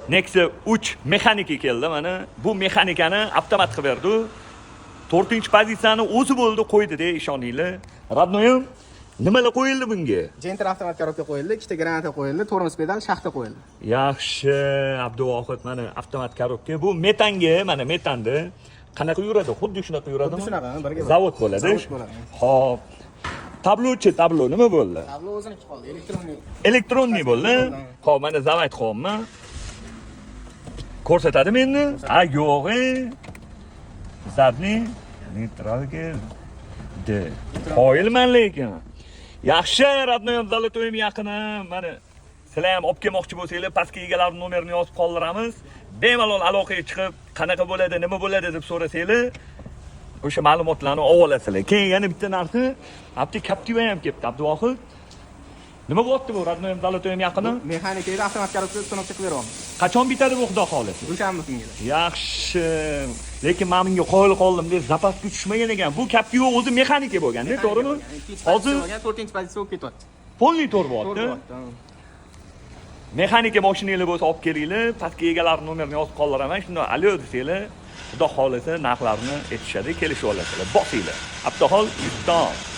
Nexia 3 mexanika keldi mana. Bu mexanikani avtomat qilib berdi. 4-pozitsiyani o'zi bo'ldi qo'ydi-da, ishoninglar. Radnoyim, nimalar qo'yildi bunga? Gentle avtomat korobka qo'yildi, ikkita granata qo'yildi, tormoz pedal, shaxta qo'yildi. Yaxshi, Abduvohid, mana avtomat korobka. Bu metanga, mana metanda qanaqa yuradi? Xuddi shunaqa yuradimi? Xuddi shunaqa, birga. Zavod bo'ladi. Zavod bo'ladi. Xo'p. Tablo nima bo'ldi? Tablo o'ziniki qoldi, elektronnik. Elektronniy bo'ldi. Xo'p, mana zavod qo'yapmi? Ko'rsatadimi endi? Ha, yo'q. Zadni neytralga de. Qo'yilman lekin. Yaxshi, Radnoyim Zolotoyim yaqini. Mana sizlar ham olib kelmoqchi bo'lsanglar, pastga egalarning nomerini yozib qoldiramiz. Bemalol aloqaga chiqib, qanaqa bo'ladi, nima bo'ladi deb so'rasanglar, o'sha ma'lumotlarni olasizlar. Keyin yana bitta narxi, Abdi Captiva ham kelibdi, Abduvohid. Nima bo'lyapti bu Radnoyim Zolotoyim yaqini? Mexanika edi, avtomat korobka uстановка qilib beryapmiz. Qachon bitadi bu xudo xolisi? Dushanba kuniga. Yaxshi. Lekin men bunga qoyil qoldim deb zapasga tushmagan ekan. Bu Captiva o'zi mexanika bo'lgan-da, to'g'rimi? Hozir 4-pozitsiya bo'lib ketyapti. polni to'r bo'lyapti. Mexanika mashinalar bo'lsa olib kelinglar, pastga egalarning nomerini yozib qoldiraman. Shunda alo desanglar, xudo xolisa narxlarni aytishadi, kelishib olasizlar. Bosinglar. Abduhol Iston.